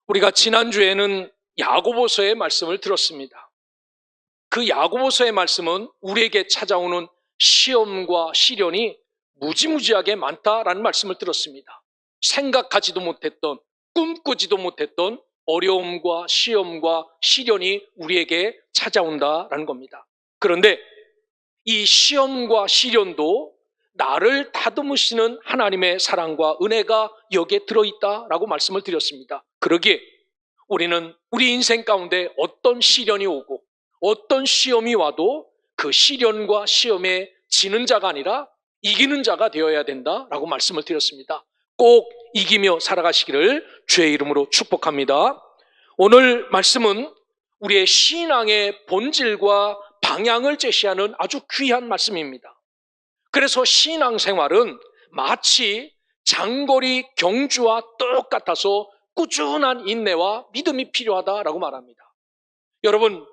우리가 지난주에는 야고보서의 말씀을 들었습니다. 그 야고보서의 말씀은 우리에게 찾아오는 시험과 시련이 무지무지하게 많다라는 말씀을 들었습니다. 생각하지도 못했던, 꿈꾸지도 못했던 어려움과 시험과 시련이 우리에게 찾아온다라는 겁니다. 그런데 이 시험과 시련도 나를 다듬으시는 하나님의 사랑과 은혜가 여기에 들어있다라고 말씀을 드렸습니다. 그러기에 우리는 우리 인생 가운데 어떤 시련이 오고 어떤 시험이 와도 그 시련과 시험에 지는 자가 아니라 이기는 자가 되어야 된다라고 말씀을 드렸습니다. 꼭 이기며 살아가시기를 주의 이름으로 축복합니다. 오늘 말씀은 우리의 신앙의 본질과 방향을 제시하는 아주 귀한 말씀입니다. 그래서 신앙생활은 마치 장거리 경주와 똑같아서 꾸준한 인내와 믿음이 필요하다라고 말합니다. 여러분,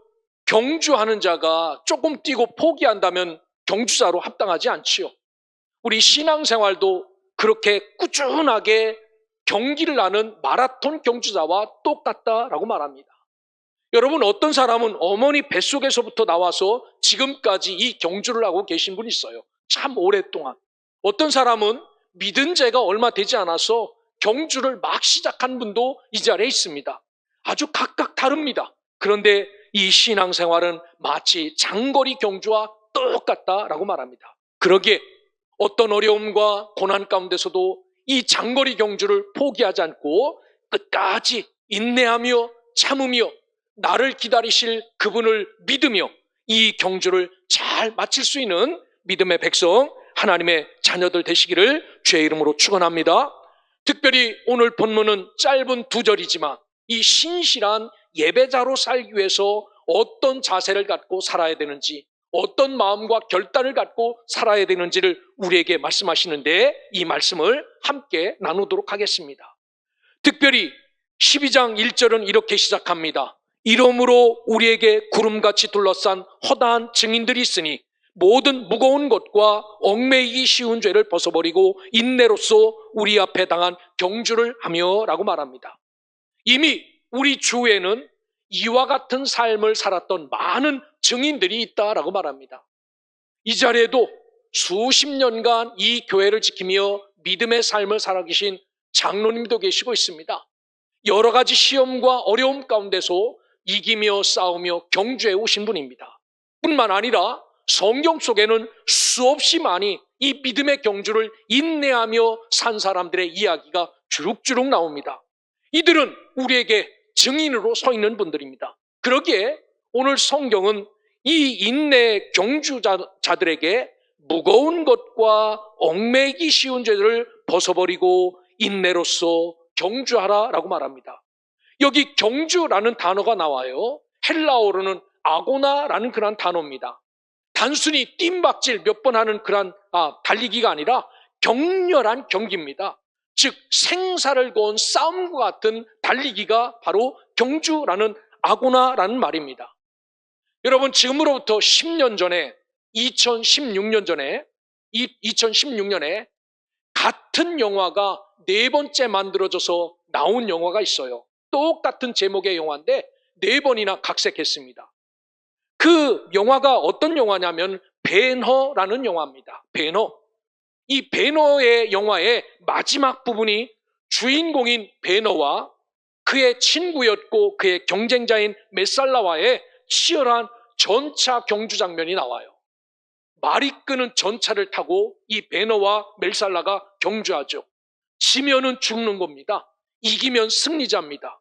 경주하는 자가 조금 뛰고 포기한다면 경주자로 합당하지 않지요. 우리 신앙생활도 그렇게 꾸준하게 경기를 하는 마라톤 경주자와 똑같다라고 말합니다. 여러분, 어떤 사람은 어머니 뱃속에서부터 나와서 지금까지 이 경주를 하고 계신 분이 있어요. 참 오랫동안. 어떤 사람은 믿은 지가 얼마 되지 않아서 경주를 막 시작한 분도 이 자리에 있습니다. 아주 각각 다릅니다. 그런데 이 신앙생활은 마치 장거리 경주와 똑같다라고 말합니다. 그러기에 어떤 어려움과 고난 가운데서도 이 장거리 경주를 포기하지 않고 끝까지 인내하며 참으며 나를 기다리실 그분을 믿으며 이 경주를 잘 마칠 수 있는 믿음의 백성, 하나님의 자녀들 되시기를 주의 이름으로 축원합니다. 특별히 오늘 본문은 짧은 2절이지만 이 신실한 예배자로 살기 위해서 어떤 자세를 갖고 살아야 되는지, 어떤 마음과 결단을 갖고 살아야 되는지를 우리에게 말씀하시는데 이 말씀을 함께 나누도록 하겠습니다. 특별히 12장 1절은 이렇게 시작합니다. 이러므로 우리에게 구름같이 둘러싼 허다한 증인들이 있으니 모든 무거운 것과 얽매이기 쉬운 죄를 벗어버리고 인내로써 우리 앞에 당한 경주를 하며 라고 말합니다. 이미 우리 주위에는 이와 같은 삶을 살았던 많은 증인들이 있다라고 말합니다. 이 자리에도 수십 년간 이 교회를 지키며 믿음의 삶을 살아 계신 장로님도 계시고 있습니다. 여러 가지 시험과 어려움 가운데서 이기며 싸우며 경주해 오신 분입니다. 뿐만 아니라 성경 속에는 수없이 많이 이 믿음의 경주를 인내하며 산 사람들의 이야기가 주룩주룩 나옵니다. 이들은 우리에게 증인으로 서 있는 분들입니다. 그러기에 오늘 성경은 이 인내 경주자들에게 무거운 것과 얽매이기 쉬운 죄를 벗어버리고 인내로써 경주하라라고 말합니다. 여기 경주라는 단어가 나와요. 헬라어로는 아고나라는 그런 단어입니다. 단순히 뜀박질 몇 번 하는 그런 달리기가 아니라 격렬한 경기입니다. 즉 생사를 건 싸움과 같은 달리기가 바로 경주라는 아고나라는 말입니다. 여러분, 지금으로부터 10년 전에 2016년에 같은 영화가 4번째 만들어져서 나온 영화가 있어요. 똑같은 제목의 영화인데 4번이나 각색했습니다. 그 영화가 어떤 영화냐면 배너라는 영화입니다. 배너. 이 배너의 영화의 마지막 부분이 주인공인 배너와 그의 친구였고 그의 경쟁자인 메살라와의 치열한 전차 경주 장면이 나와요. 말이 끄는 전차를 타고 이 배너와 메살라가 경주하죠. 지면은 죽는 겁니다. 이기면 승리자입니다.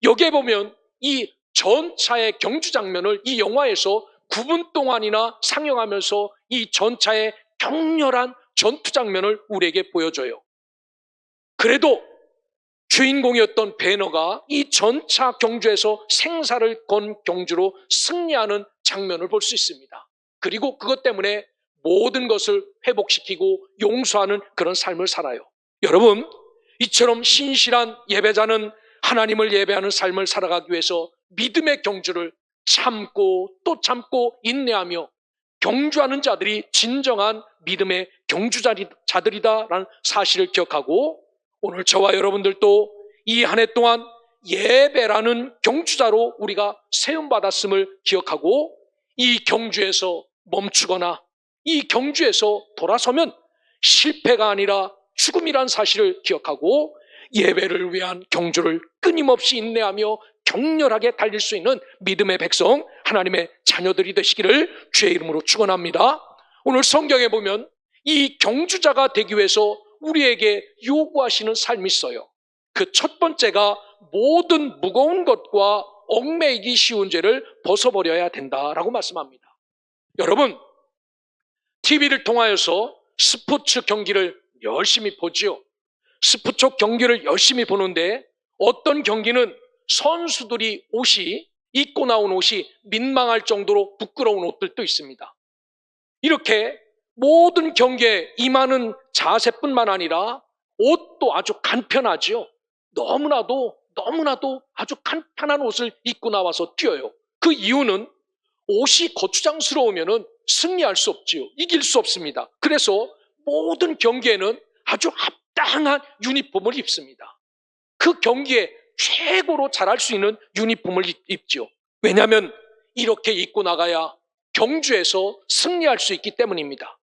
여기에 보면 이 전차의 경주 장면을 이 영화에서 9분 동안이나 상영하면서 이 전차의 격렬한 전투 장면을 우리에게 보여줘요. 그래도 주인공이었던 배너가 이 전차 경주에서 생사를 건 경주로 승리하는 장면을 볼 수 있습니다. 그리고 그것 때문에 모든 것을 회복시키고 용서하는 그런 삶을 살아요. 여러분, 이처럼 신실한 예배자는 하나님을 예배하는 삶을 살아가기 위해서 믿음의 경주를 참고 또 참고 인내하며 경주하는 자들이 진정한 믿음의 경주자들이다라는 사실을 기억하고 오늘 저와 여러분들도 이 한 해 동안 예배라는 경주자로 우리가 세움받았음을 기억하고 이 경주에서 멈추거나 이 경주에서 돌아서면 실패가 아니라 죽음이란 사실을 기억하고 예배를 위한 경주를 끊임없이 인내하며 격렬하게 달릴 수 있는 믿음의 백성, 하나님의 자녀들이 되시기를 주의 이름으로 축원합니다. 오늘 성경에 보면 이 경주자가 되기 위해서 우리에게 요구하시는 삶이 있어요. 그 첫 번째가 모든 무거운 것과 얽매이기 쉬운 죄를 벗어버려야 된다라고 말씀합니다. 여러분, TV를 통하여서 스포츠 경기를 열심히 보지요. 스포츠 경기를 열심히 보는데 어떤 경기는 선수들이 입고 나온 옷이 민망할 정도로 부끄러운 옷들도 있습니다. 이렇게 모든 경기에 임하는 자세뿐만 아니라 옷도 아주 간편하지요. 너무나도 아주 간편한 옷을 입고 나와서 뛰어요. 그 이유는 옷이 거추장스러우면 승리할 수 없지요. 이길 수 없습니다. 그래서 모든 경기에는 아주 합당한 유니폼을 입습니다. 그 경기에 최고로 잘할 수 있는 유니폼을 입죠. 왜냐하면 이렇게 입고 나가야 경주에서 승리할 수 있기 때문입니다.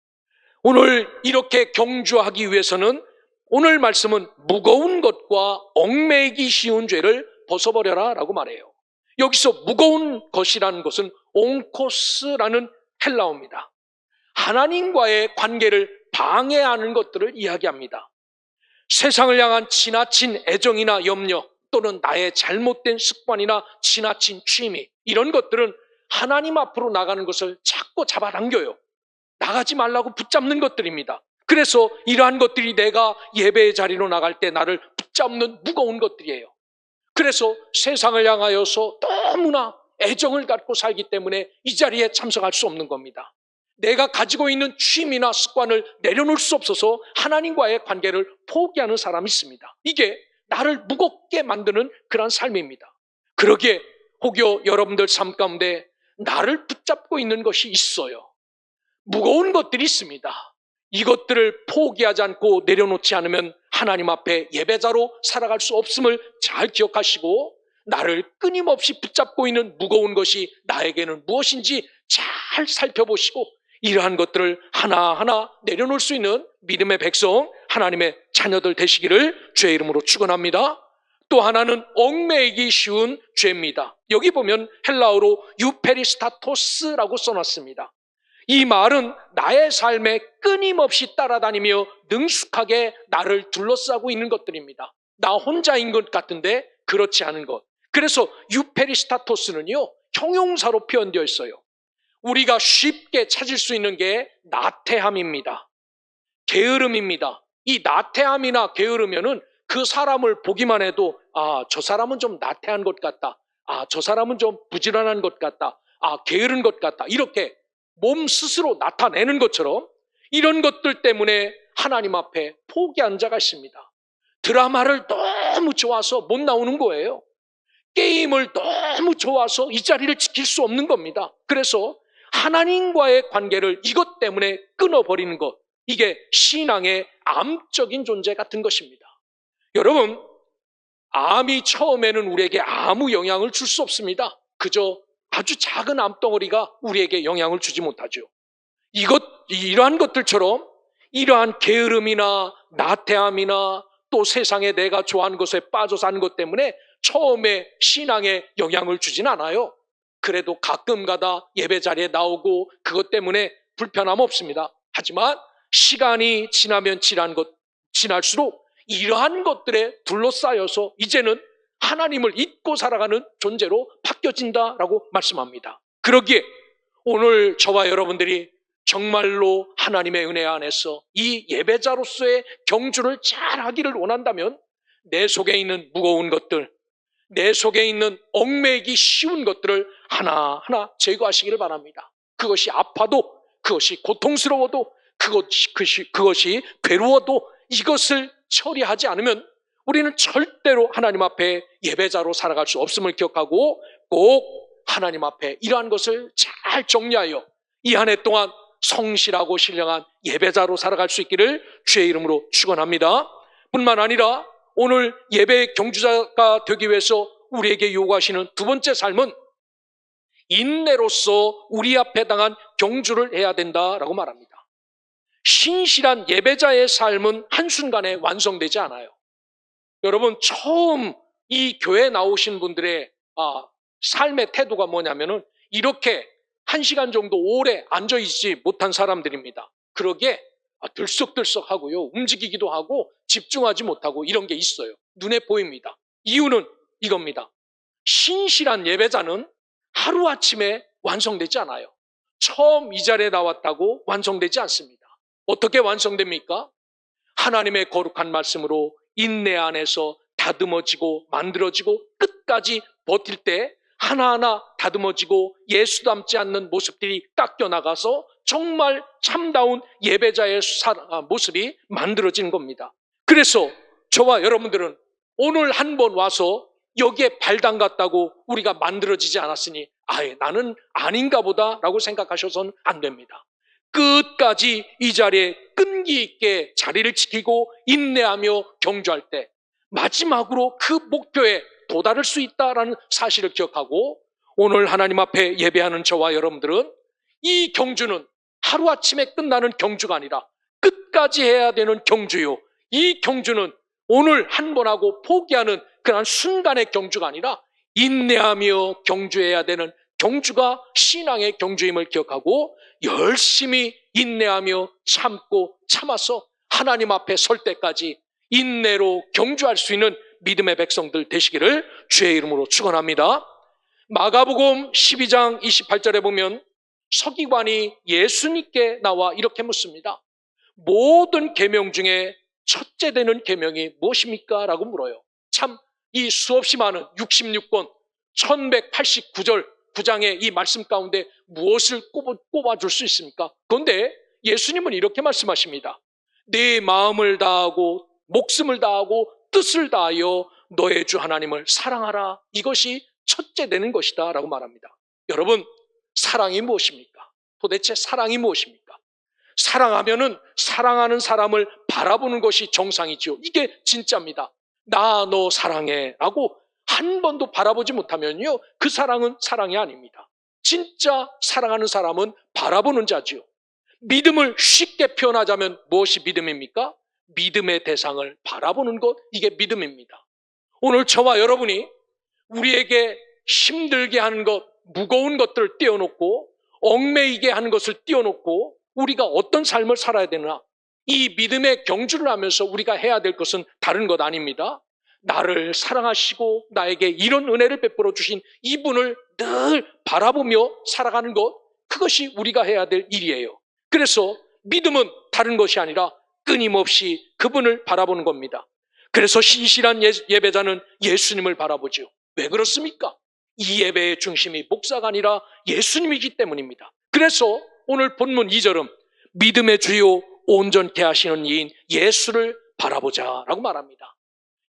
오늘 이렇게 경주하기 위해서는 오늘 말씀은 무거운 것과 얽매이기 쉬운 죄를 벗어버려라 라고 말해요. 여기서 무거운 것이라는 것은 옹코스라는 헬라어입니다. 하나님과의 관계를 방해하는 것들을 이야기합니다. 세상을 향한 지나친 애정이나 염려 또는 나의 잘못된 습관이나 지나친 취미, 이런 것들은 하나님 앞으로 나가는 것을 자꾸 잡아당겨요. 나가지 말라고 붙잡는 것들입니다. 그래서 이러한 것들이 내가 예배의 자리로 나갈 때 나를 붙잡는 무거운 것들이에요. 그래서 세상을 향하여서 너무나 애정을 갖고 살기 때문에 이 자리에 참석할 수 없는 겁니다. 내가 가지고 있는 취미나 습관을 내려놓을 수 없어서 하나님과의 관계를 포기하는 사람이 있습니다. 이게 나를 무겁게 만드는 그런 삶입니다. 그러기에 혹여 여러분들 삶 가운데 나를 붙잡고 있는 것이 있어요. 무거운 것들이 있습니다. 이것들을 포기하지 않고 내려놓지 않으면 하나님 앞에 예배자로 살아갈 수 없음을 잘 기억하시고, 나를 끊임없이 붙잡고 있는 무거운 것이 나에게는 무엇인지 잘 살펴보시고 이러한 것들을 하나하나 내려놓을 수 있는 믿음의 백성, 하나님의 자녀들 되시기를 주의 이름으로 축원합니다. 또 하나는 얽매이기 쉬운 죄입니다. 여기 보면 헬라어로 유페리스타토스라고 써놨습니다. 이 말은 나의 삶에 끊임없이 따라다니며 능숙하게 나를 둘러싸고 있는 것들입니다. 나 혼자인 것 같은데 그렇지 않은 것. 그래서 유페리스타토스는요, 형용사로 표현되어 있어요. 우리가 쉽게 찾을 수 있는 게 나태함입니다. 게으름입니다. 이 나태함이나 게으르면은 그 사람을 보기만 해도 저 사람은 좀 나태한 것 같다. 저 사람은 좀 부지런한 것 같다. 게으른 것 같다. 이렇게 몸 스스로 나타내는 것처럼 이런 것들 때문에 하나님 앞에 포기한 자가 있습니다. 드라마를 너무 좋아서 못 나오는 거예요. 게임을 너무 좋아서 이 자리를 지킬 수 없는 겁니다. 그래서 하나님과의 관계를 이것 때문에 끊어버리는 것, 이게 신앙의 암적인 존재 같은 것입니다. 여러분, 암이 처음에는 우리에게 아무 영향을 줄 수 없습니다. 그저 아주 작은 암덩어리가 우리에게 영향을 주지 못하죠. 이러한 것들처럼 이러한 게으름이나 나태함이나 또 세상에 내가 좋아하는 것에 빠져 사는 것 때문에 처음에 신앙에 영향을 주진 않아요. 그래도 가끔 가다 예배 자리에 나오고 그것 때문에 불편함 없습니다. 하지만 시간이 지나면 지날수록 이러한 것들에 둘러싸여서 이제는 하나님을 잊고 살아가는 존재로 바뀌어진다라고 말씀합니다. 그러기에 오늘 저와 여러분들이 정말로 하나님의 은혜 안에서 이 예배자로서의 경주를 잘 하기를 원한다면 내 속에 있는 무거운 것들, 내 속에 있는 얽매이기 쉬운 것들을 하나하나 제거하시기를 바랍니다. 그것이 아파도, 그것이 고통스러워도, 그것이 괴로워도 이것을 처리하지 않으면 우리는 절대로 하나님 앞에 예배자로 살아갈 수 없음을 기억하고 꼭 하나님 앞에 이러한 것을 잘 정리하여 이 한 해 동안 성실하고 신령한 예배자로 살아갈 수 있기를 주의 이름으로 축원합니다. 뿐만 아니라 오늘 예배의 경주자가 되기 위해서 우리에게 요구하시는 두 번째 삶은 인내로서 우리 앞에 당한 경주를 해야 된다라고 말합니다. 신실한 예배자의 삶은 한순간에 완성되지 않아요. 여러분, 처음 이 교회에 나오신 분들의 삶의 태도가 뭐냐면은 이렇게 1시간 정도 오래 앉아있지 못한 사람들입니다. 그러기에 들썩들썩하고요, 움직이기도 하고 집중하지 못하고 이런 게 있어요. 눈에 보입니다. 이유는 이겁니다. 신실한 예배자는 하루아침에 완성되지 않아요. 처음 이 자리에 나왔다고 완성되지 않습니다. 어떻게 완성됩니까? 하나님의 거룩한 말씀으로 인내 안에서 다듬어지고 만들어지고 끝까지 버틸 때 하나하나 다듬어지고 예수 닮지 않는 모습들이 깎여나가서 정말 참다운 예배자의 모습이 만들어지는 겁니다. 그래서 저와 여러분들은 오늘 한번 와서 여기에 발 담갔다고 우리가 만들어지지 않았으니 나는 아닌가 보다라고 생각하셔서는 안 됩니다. 끝까지 이 자리에 끈기 있게 자리를 지키고 인내하며 경주할 때 마지막으로 그 목표에 도달할 수 있다라는 사실을 기억하고 오늘 하나님 앞에 예배하는 저와 여러분들은 이 경주는 하루아침에 끝나는 경주가 아니라 끝까지 해야 되는 경주요. 이 경주는 오늘 한 번 하고 포기하는 그런 순간의 경주가 아니라 인내하며 경주해야 되는 경주가 신앙의 경주임을 기억하고 열심히 인내하며 참고 참아서 하나님 앞에 설 때까지 인내로 경주할 수 있는 믿음의 백성들 되시기를 주의 이름으로 축원합니다. 마가복음 12장 28절에 보면 서기관이 예수님께 나와 이렇게 묻습니다. 모든 계명 중에 첫째 되는 계명이 무엇입니까? 라고 물어요. 참 이 수없이 많은 66권 1189절 9장의 이 말씀 가운데 무엇을 꼽아줄 수 있습니까? 그런데 예수님은 이렇게 말씀하십니다. 내 마음을 다하고 목숨을 다하고 뜻을 다하여 너의 주 하나님을 사랑하라. 이것이 첫째 되는 것이다 라고 말합니다. 여러분, 사랑이 무엇입니까? 도대체 사랑이 무엇입니까? 사랑하면은 사랑하는 사람을 바라보는 것이 정상이죠. 이게 진짜입니다. 나 너 사랑해 라고 한 번도 바라보지 못하면요, 그 사랑은 사랑이 아닙니다. 진짜 사랑하는 사람은 바라보는 자지요. 믿음을 쉽게 표현하자면 무엇이 믿음입니까? 믿음의 대상을 바라보는 것, 이게 믿음입니다. 오늘 저와 여러분이 우리에게 힘들게 하는 것, 무거운 것들을 떼어놓고 얽매이게 하는 것을 떼어놓고 우리가 어떤 삶을 살아야 되나, 이 믿음의 경주를 하면서 우리가 해야 될 것은 다른 것 아닙니다. 나를 사랑하시고 나에게 이런 은혜를 베풀어 주신 이분을 늘 바라보며 살아가는 것, 그것이 우리가 해야 될 일이에요. 그래서 믿음은 다른 것이 아니라 끊임없이 그분을 바라보는 겁니다. 그래서 신실한 예배자는 예수님을 바라보죠. 왜 그렇습니까? 이 예배의 중심이 목사가 아니라 예수님이기 때문입니다. 그래서 오늘 본문 2절은 믿음의 주요 온전케 하시는 이인 예수를 바라보자라고 말합니다.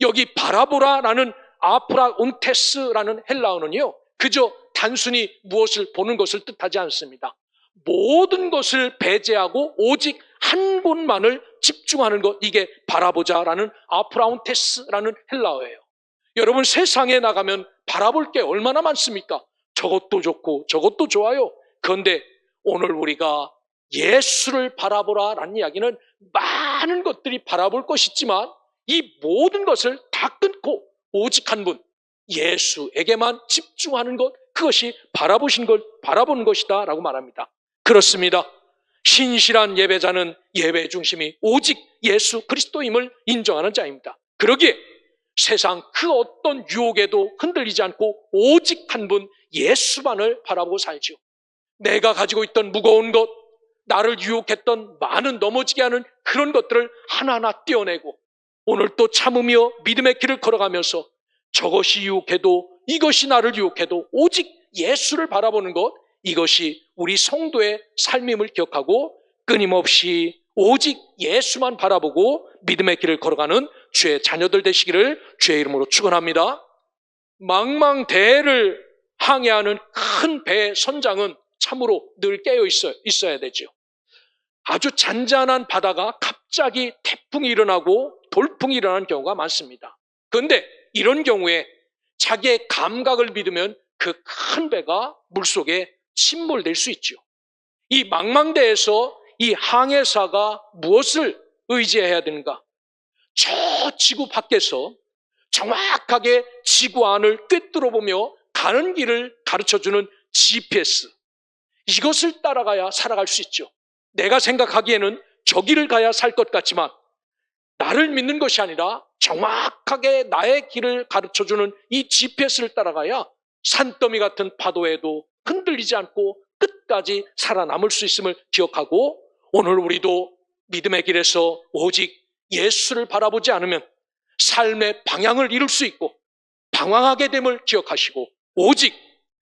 여기 바라보라라는 아프라온테스라는 헬라어는요, 그저 단순히 무엇을 보는 것을 뜻하지 않습니다. 모든 것을 배제하고 오직 한 분만을 집중하는 것, 이게 바라보자라는 아프라온테스라는 헬라어예요. 여러분, 세상에 나가면 바라볼 게 얼마나 많습니까? 저것도 좋고 저것도 좋아요. 그런데 오늘 우리가 예수를 바라보라라는 이야기는 많은 것들이 바라볼 것이 있지만 이 모든 것을 다 끊고 오직 한 분, 예수에게만 집중하는 것, 그것이 바라보는 것이다 라고 말합니다. 그렇습니다. 신실한 예배자는 예배 중심이 오직 예수 그리스도임을 인정하는 자입니다. 그러기에 세상 그 어떤 유혹에도 흔들리지 않고 오직 한 분 예수만을 바라보고 살지요. 내가 가지고 있던 무거운 것, 나를 유혹했던 많은 넘어지게 하는 그런 것들을 하나하나 떼어내고 오늘 또 참으며 믿음의 길을 걸어가면서 저것이 유혹해도 이것이 나를 유혹해도 오직 예수를 바라보는 것, 이것이 우리 성도의 삶임을 기억하고 끊임없이 오직 예수만 바라보고 믿음의 길을 걸어가는 주의 자녀들 되시기를 주의 이름으로 축원합니다. 망망대해를 항해하는 큰 배의 선장은 참으로 늘 깨어 있어야 되죠. 아주 잔잔한 바다가 갑자기 태풍이 일어나고 돌풍이 일어나는 경우가 많습니다. 그런데 이런 경우에 자기의 감각을 믿으면 그 큰 배가 물속에 침몰될 수 있죠. 이 망망대해에서 이 항해사가 무엇을 의지해야 되는가? 저 지구 밖에서 정확하게 지구 안을 꿰뚫어보며 가는 길을 가르쳐주는 GPS, 이것을 따라가야 살아갈 수 있죠. 내가 생각하기에는 저 길을 가야 살 것 같지만 나를 믿는 것이 아니라 정확하게 나의 길을 가르쳐주는 이 GPS를 따라가야 산더미 같은 파도에도 흔들리지 않고 끝까지 살아남을 수 있음을 기억하고, 오늘 우리도 믿음의 길에서 오직 예수를 바라보지 않으면 삶의 방향을 잃을 수 있고 방황하게 됨을 기억하시고, 오직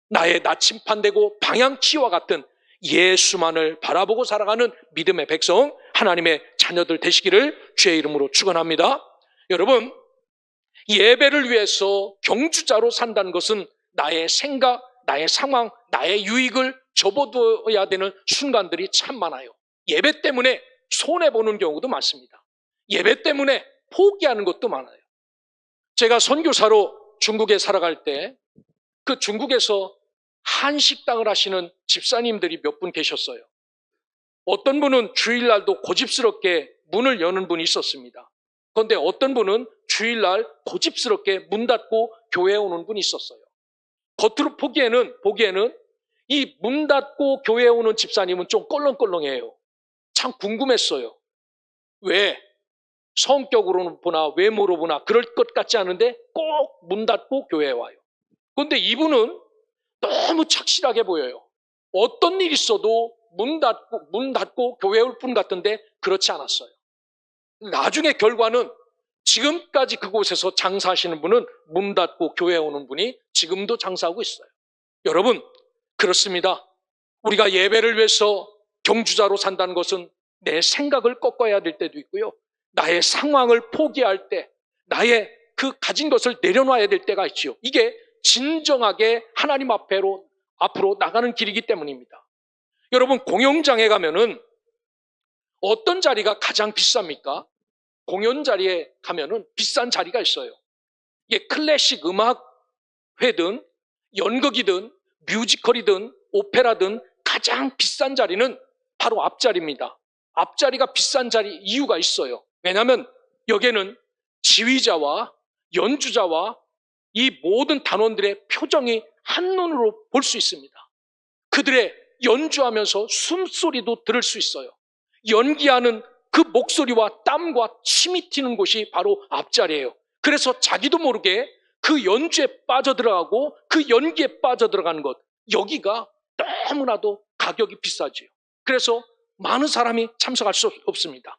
나의 나침판되고 방향키와 같은 예수만을 바라보고 살아가는 믿음의 백성, 하나님의 자녀들 되시기를 주의 이름으로 축원합니다. 여러분, 예배를 위해서 경주자로 산다는 것은 나의 생각, 나의 상황, 나의 유익을 접어둬야 되는 순간들이 참 많아요. 예배 때문에 손해보는 경우도 많습니다. 예배 때문에 포기하는 것도 많아요. 제가 선교사로 중국에 살아갈 때 그 중국에서 한식당을 하시는 집사님들이 몇 분 계셨어요. 어떤 분은 주일날도 고집스럽게 문을 여는 분이 있었습니다. 그런데 어떤 분은 주일날 고집스럽게 문 닫고 교회에 오는 분이 있었어요. 겉으로 보기에는 이 문 닫고 교회에 오는 집사님은 좀 껄렁껄렁해요. 참 궁금했어요. 왜? 성격으로는 보나 외모로 보나 그럴 것 같지 않은데 꼭 문 닫고 교회에 와요. 그런데 이분은 너무 착실하게 보여요. 어떤 일 있어도 문 닫고 교회에 올 분 같은데 그렇지 않았어요. 나중에 결과는 지금까지 그곳에서 장사하시는 분은 문 닫고 교회에 오는 분이 지금도 장사하고 있어요. 여러분, 그렇습니다. 우리가 예배를 위해서 경주자로 산다는 것은 내 생각을 꺾어야 될 때도 있고요. 나의 상황을 포기할 때, 나의 그 가진 것을 내려놔야 될 때가 있지요. 이게 진정하게 하나님 앞으로 나가는 길이기 때문입니다. 여러분, 공연장에 가면은 어떤 자리가 가장 비쌉니까? 공연 자리에 가면은 비싼 자리가 있어요. 이게 클래식 음악회든 연극이든 뮤지컬이든 오페라든 가장 비싼 자리는 바로 앞자리입니다. 앞자리가 비싼 자리 이유가 있어요. 왜냐하면 여기에는 지휘자와 연주자와 이 모든 단원들의 표정이 한눈으로 볼 수 있습니다. 그들의 연주하면서 숨소리도 들을 수 있어요. 연기하는 그 목소리와 땀과 침이 튀는 곳이 바로 앞자리예요. 그래서 자기도 모르게 그 연주에 빠져들어가고 그 연기에 빠져들어가는 것, 여기가 너무나도 가격이 비싸지요. 그래서 많은 사람이 참석할 수 없습니다.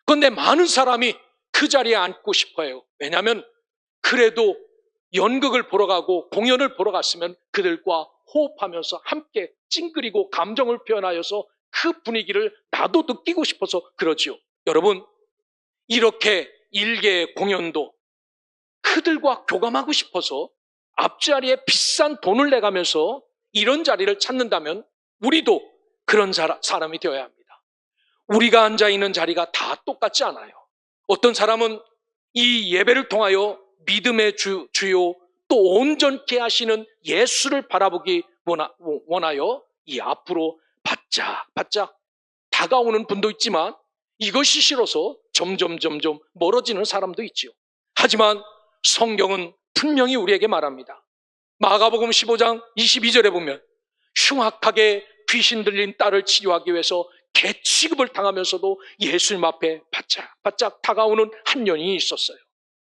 그런데 많은 사람이 그 자리에 앉고 싶어요. 왜냐하면 그래도 연극을 보러 가고 공연을 보러 갔으면 그들과 호흡하면서 함께 찡그리고 감정을 표현하여서 그 분위기를 나도 느끼고 싶어서 그러지요. 여러분, 이렇게 일개의 공연도 그들과 교감하고 싶어서 앞자리에 비싼 돈을 내가면서 이런 자리를 찾는다면 우리도 그런 사람이 되어야 합니다. 우리가 앉아있는 자리가 다 똑같지 않아요. 어떤 사람은 이 예배를 통하여 믿음의 주요 또 온전케 하시는 예수를 바라보기 원하여 이 앞으로 바짝 다가오는 분도 있지만 이것이 싫어서 점점 멀어지는 사람도 있지요. 하지만 성경은 분명히 우리에게 말합니다. 마가복음 15장 22절에 보면 흉악하게 귀신 들린 딸을 치료하기 위해서 개 취급을 당하면서도 예수님 앞에 바짝 다가오는 한 여인이 있었어요.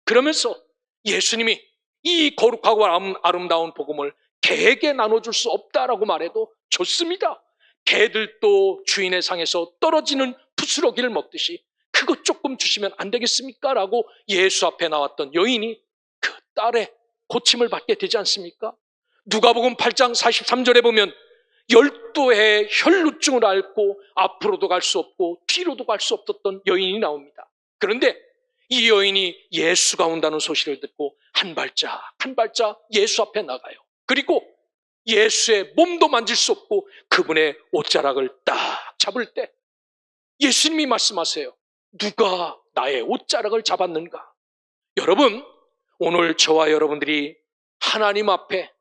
그러면서 예수님이 이 거룩하고 아름다운 복음을 개에게 나눠줄 수 없다라고 말해도 좋습니다. 개들도 주인의 상에서 떨어지는 부스러기를 먹듯이 그것 조금 주시면 안 되겠습니까? 라고 예수 앞에 나왔던 여인이 그 딸의 고침을 받게 되지 않습니까? 누가복음 8장 43절에 보면 12해의 혈루증을 앓고 앞으로도 갈 수 없고 뒤로도 갈 수 없었던 여인이 나옵니다. 그런데 이 여인이 예수가 온다는 소식을 듣고 한 발짝 예수 앞에 나가요. 그리고 예수의 몸도 만질 수 없고 그분의 옷자락을 딱 잡을 때 예수님이 말씀하세요. 누가 나의 옷자락을 잡았는가? 여러분, 오늘 저와 여러분들이 하나님 앞에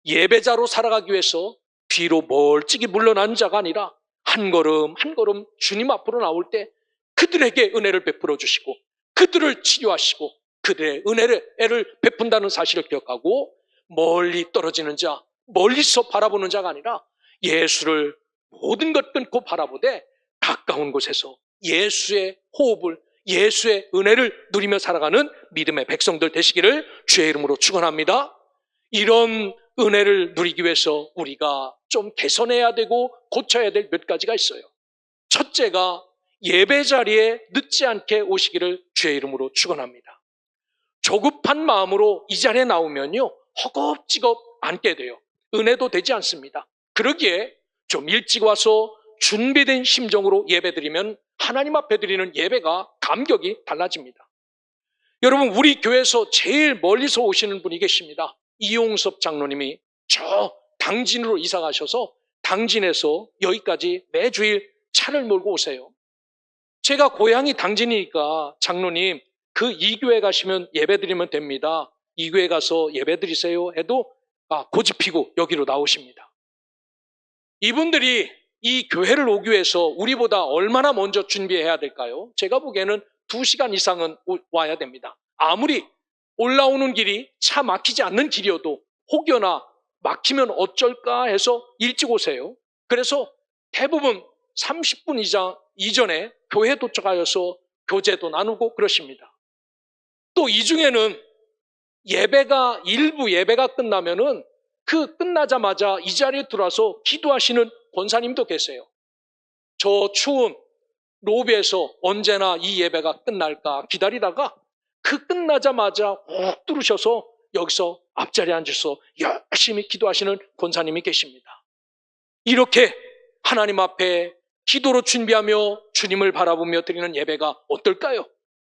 예배자로 살아가기 위해서 뒤로 멀찍이 물러난 자가 아니라 한 걸음 한 걸음 주님 앞으로 나올 때 그들에게 은혜를 베풀어 주시고 그들을 치료하시고 그들의 은혜를 베푼다는 사실을 기억하고 멀리 떨어지는 자, 멀리서 바라보는 자가 아니라 예수를 모든 것 끊고 바라보되 가까운 곳에서 예수의 호흡을, 예수의 은혜를 누리며 살아가는 믿음의 백성들 되시기를 주의 이름으로 축원합니다. 이런 은혜를 누리기 위해서 우리가 좀 개선해야 되고 고쳐야 될 몇 가지가 있어요. 첫째가 예배 자리에 늦지 않게 오시기를 주의 이름으로 축원합니다. 조급한 마음으로 이 자리에 나오면요, 허겁지겁 앉게 돼요. 은혜도 되지 않습니다. 그러기에 좀 일찍 와서 준비된 심정으로 예배드리면 하나님 앞에 드리는 예배가 감격이 달라집니다. 여러분, 우리 교회에서 제일 멀리서 오시는 분이 계십니다. 이용섭 장로님이 저 당진으로 이사 가셔서 당진에서 여기까지 매주일 차를 몰고 오세요. 제가 고향이 당진이니까 장로님, 그 이 교회 가시면 예배드리면 됩니다. 이 교회 가서 예배드리세요 해도 고집피고 여기로 나오십니다. 이분들이 이 교회를 오기 위해서 우리보다 얼마나 먼저 준비해야 될까요? 제가 보기에는 2시간 이상은 와야 됩니다. 아무리 올라오는 길이 차 막히지 않는 길이어도 혹여나 막히면 어쩔까 해서 일찍 오세요. 그래서 대부분 30분 이전에 교회 도착하여서 교제도 나누고 그러십니다. 또 이 중에는 일부 예배가 끝나면은 그 끝나자마자 이 자리에 들어와서 기도하시는 권사님도 계세요. 저 추운 로비에서 언제나 이 예배가 끝날까 기다리다가 그 끝나자마자 꼭 뚫으셔서 여기서 앞자리에 앉아서 열심히 기도하시는 권사님이 계십니다. 이렇게 하나님 앞에 기도로 준비하며 주님을 바라보며 드리는 예배가 어떨까요?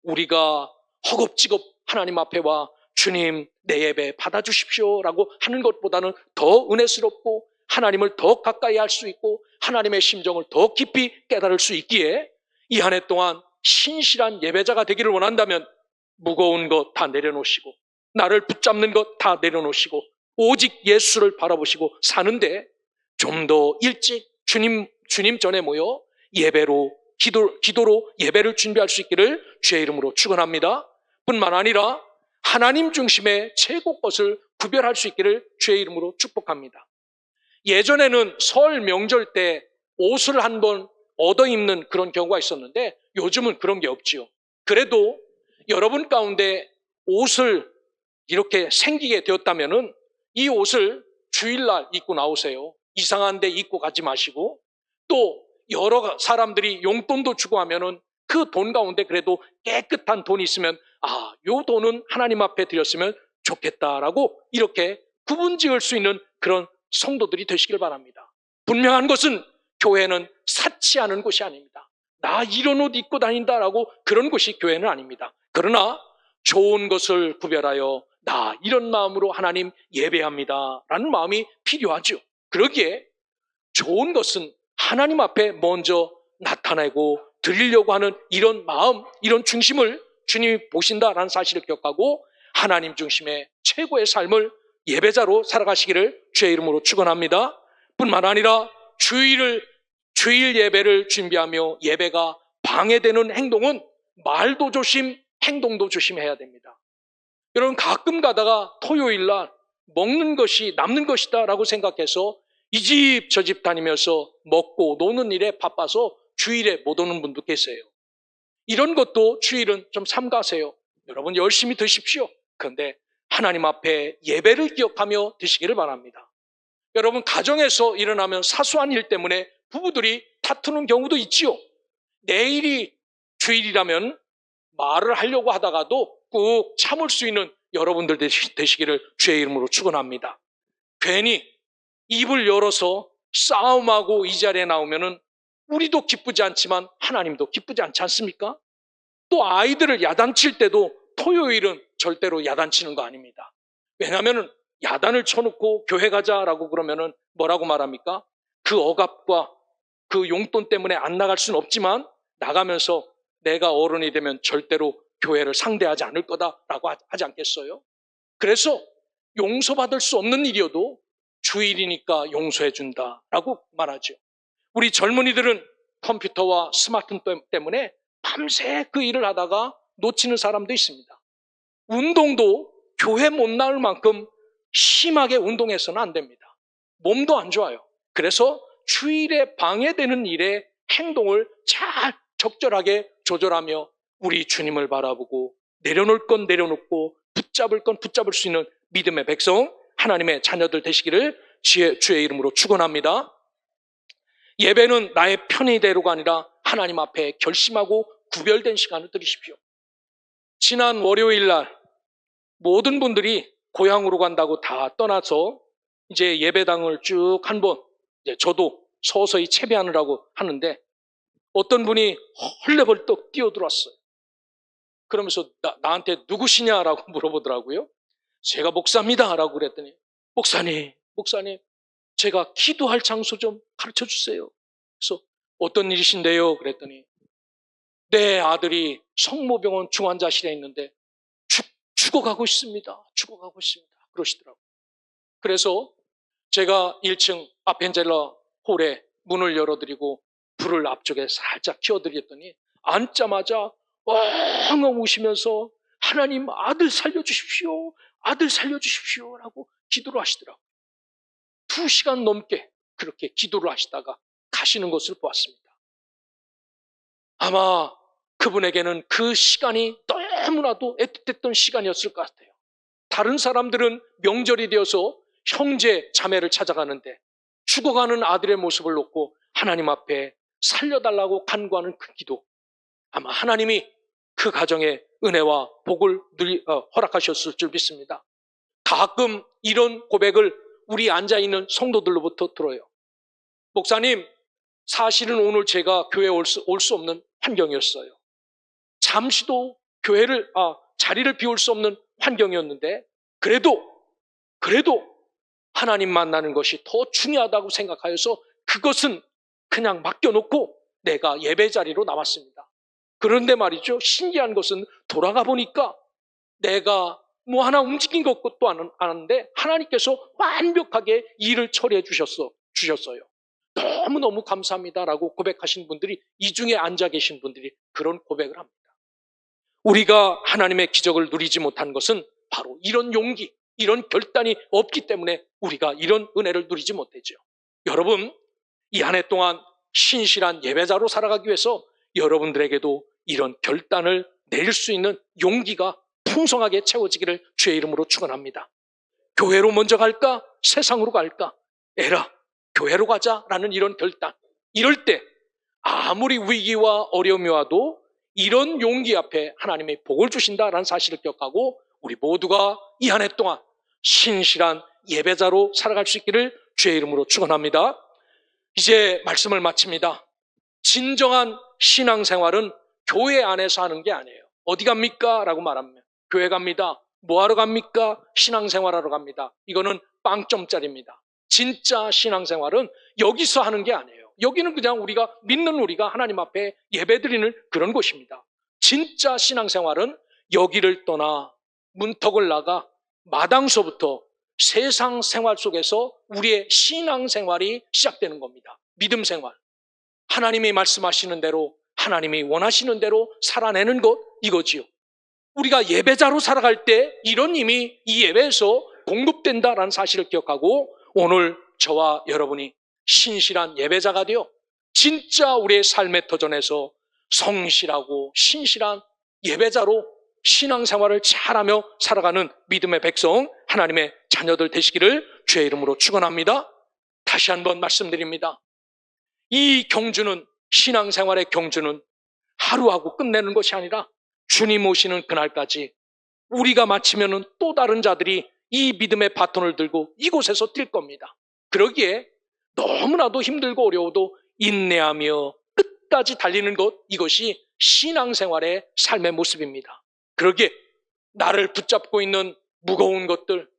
우리가 허겁지겁 하나님 앞에 와 주님 내 예배 받아주십시오 라고 하는 것보다는 더 은혜스럽고 하나님을 더 가까이 할 수 있고 하나님의 심정을 더 깊이 깨달을 수 있기에 이 한 해 동안 신실한 예배자가 되기를 원한다면 무거운 것 다 내려놓으시고 나를 붙잡는 것 다 내려놓으시고 오직 예수를 바라보시고 사는데 좀 더 일찍 주님 전에 모여 기도로 예배를 준비할 수 있기를 주의 이름으로 축원합니다. 뿐만 아니라 하나님 중심의 최고 것을 구별할 수 있기를 주의 이름으로 축복합니다. 예전에는 설 명절 때 옷을 한번 얻어 입는 그런 경우가 있었는데 요즘은 그런 게 없지요. 그래도 여러분 가운데 옷을 이렇게 생기게 되었다면은 이 옷을 주일날 입고 나오세요. 이상한 데 입고 가지 마시고 또 여러 사람들이 용돈도 주고 하면은 그 돈 가운데 그래도 깨끗한 돈이 있으면 요 돈은 하나님 앞에 드렸으면 좋겠다라고 이렇게 구분 지을 수 있는 그런 성도들이 되시길 바랍니다. 분명한 것은 교회는 사치하는 곳이 아닙니다. 나 이런 옷 입고 다닌다라고 그런 곳이 교회는 아닙니다. 그러나 좋은 것을 구별하여 나 이런 마음으로 하나님 예배합니다 라는 마음이 필요하죠. 그러기에 좋은 것은 하나님 앞에 먼저 나타내고 드리려고 하는 이런 마음, 이런 중심을 주님이 보신다라는 사실을 기억하고 하나님 중심의 최고의 삶을 예배자로 살아가시기를 주의 이름으로 축원합니다. 뿐만 아니라 주일 예배를 준비하며 예배가 방해되는 행동은 말도 조심, 행동도 조심해야 됩니다. 여러분 가끔 가다가 토요일 날 먹는 것이 남는 것이다 라고 생각해서 이 집 저 집 다니면서 먹고 노는 일에 바빠서 주일에 못 오는 분도 계세요. 이런 것도 주일은 좀 삼가세요. 여러분 열심히 드십시오. 그런데 하나님 앞에 예배를 기억하며 드시기를 바랍니다. 여러분 가정에서 일어나면 사소한 일 때문에 부부들이 다투는 경우도 있지요. 내일이 주일이라면 말을 하려고 하다가도 꾹 참을 수 있는 여러분들 되시기를 주의 이름으로 축원합니다. 괜히 입을 열어서 싸움하고 이 자리에 나오면은 우리도 기쁘지 않지만 하나님도 기쁘지 않지 않습니까? 또 아이들을 야단칠 때도 토요일은 절대로 야단치는 거 아닙니다. 왜냐하면 야단을 쳐놓고 교회 가자라고 그러면은 뭐라고 말합니까? 그 억압과 그 용돈 때문에 안 나갈 수는 없지만 나가면서 내가 어른이 되면 절대로 교회를 상대하지 않을 거다라고 하지 않겠어요? 그래서 용서받을 수 없는 일이어도 주일이니까 용서해준다라고 말하죠. 우리 젊은이들은 컴퓨터와 스마트폰 때문에 밤새 그 일을 하다가 놓치는 사람도 있습니다. 운동도 교회 못 나올 만큼 심하게 운동해서는 안 됩니다. 몸도 안 좋아요. 그래서 주일에 방해되는 일에 행동을 잘 적절하게 조절하며 우리 주님을 바라보고 내려놓을 건 내려놓고 붙잡을 건 붙잡을 수 있는 믿음의 백성, 하나님의 자녀들 되시기를 주의 이름으로 축원합니다. 예배는 나의 편의대로가 아니라 하나님 앞에 결심하고 구별된 시간을 드리십시오. 지난 월요일 날 모든 분들이 고향으로 간다고 다 떠나서 이제 예배당을 쭉 한번 저도 서서히 채배하느라고 하는데 어떤 분이 헐레벌떡 뛰어들었어요. 그러면서 나한테 누구시냐라고 물어보더라고요. 제가 목사입니다라고 그랬더니 목사님 제가 기도할 장소 좀 가르쳐 주세요. 그래서 어떤 일이신데요? 그랬더니 내 아들이 성모병원 중환자실에 있는데 죽어가고 있습니다. 그러시더라고요. 그래서 제가 1층 아펜젤러 홀에 문을 열어드리고 불을 앞쪽에 살짝 켜드렸더니 앉자마자 엉엉 우시면서 하나님 아들 살려주십시오 라고 기도를 하시더라고요. 2시간 넘게 그렇게 기도를 하시다가 가시는 것을 보았습니다. 아마 그분에게는 그 시간이 너무나도 애틋했던 시간이었을 것 같아요. 다른 사람들은 명절이 되어서 형제 자매를 찾아가는데 죽어가는 아들의 모습을 놓고 하나님 앞에 살려달라고 간구하는 그 기도, 아마 하나님이 그 가정에 은혜와 복을 허락하셨을 줄 믿습니다. 가끔 이런 고백을 우리 앉아있는 성도들로부터 들어요. 목사님, 사실은 오늘 제가 교회에 올 수 없는 환경이었어요. 잠시도 자리를 비울 수 없는 환경이었는데 그래도 하나님 만나는 것이 더 중요하다고 생각하여서 그것은 그냥 맡겨놓고 내가 예배 자리로 나왔습니다. 그런데 말이죠, 신기한 것은 돌아가 보니까 내가 뭐 하나 움직인 것도 아는데 하나님께서 완벽하게 일을 처리해 주셨어요. 너무너무 감사합니다라고 고백하신 분들이, 이 중에 앉아 계신 분들이 그런 고백을 합니다. 우리가 하나님의 기적을 누리지 못한 것은 바로 이런 용기, 이런 결단이 없기 때문에 우리가 이런 은혜를 누리지 못하죠. 여러분, 이 한 해 동안 신실한 예배자로 살아가기 위해서 여러분들에게도 이런 결단을 내릴 수 있는 용기가 풍성하게 채워지기를 주의 이름으로 축원합니다. 교회로 먼저 갈까? 세상으로 갈까? 에라, 교회로 가자라는 이런 결단. 이럴 때 아무리 위기와 어려움이 와도 이런 용기 앞에 하나님이 복을 주신다라는 사실을 기억하고 우리 모두가 이 한 해 동안 신실한 예배자로 살아갈 수 있기를 주의 이름으로 축원합니다. 이제 말씀을 마칩니다. 진정한 신앙생활은 교회 안에서 하는 게 아니에요. 어디 갑니까? 라고 말하면 교회 갑니다. 뭐 하러 갑니까? 신앙생활하러 갑니다. 이거는 빵점짜리입니다. 진짜 신앙생활은 여기서 하는 게 아니에요. 여기는 그냥 우리가 하나님 앞에 예배드리는 그런 곳입니다. 진짜 신앙생활은 여기를 떠나 문턱을 나가 마당서부터 세상 생활 속에서 우리의 신앙생활이 시작되는 겁니다. 믿음생활. 하나님이 말씀하시는 대로, 하나님이 원하시는 대로 살아내는 것, 이거지요. 우리가 예배자로 살아갈 때 이런 힘이 이 예배에서 공급된다라는 사실을 기억하고 오늘 저와 여러분이 신실한 예배자가 되어 진짜 우리의 삶의 터전에서 성실하고 신실한 예배자로 신앙생활을 잘하며 살아가는 믿음의 백성, 하나님의 자녀들 되시기를 주의 이름으로 축원합니다. 다시 한번 말씀드립니다. 이 경주는, 신앙생활의 경주는 하루하고 끝내는 것이 아니라 주님 오시는 그날까지 우리가 마치면은 또 다른 자들이 이 믿음의 바톤을 들고 이곳에서 뛸 겁니다. 그러기에 너무나도 힘들고 어려워도 인내하며 끝까지 달리는 것, 이것이 신앙생활의 삶의 모습입니다. 그러기에 나를 붙잡고 있는 무거운 것들,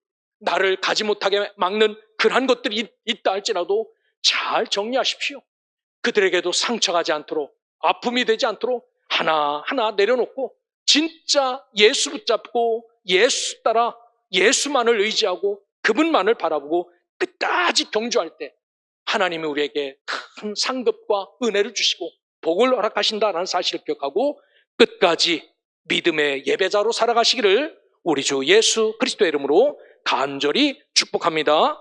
나를 가지 못하게 막는 그러한 것들이 있다 할지라도 잘 정리하십시오. 그들에게도 상처가지 않도록, 아픔이 되지 않도록 하나하나 내려놓고 진짜 예수 붙잡고 예수 따라 예수만을 의지하고 그분만을 바라보고 끝까지 경주할 때 하나님이 우리에게 큰 상급과 은혜를 주시고 복을 허락하신다는 사실을 기억하고 끝까지 믿음의 예배자로 살아가시기를 우리 주 예수 그리스도의 이름으로 간절히 축복합니다.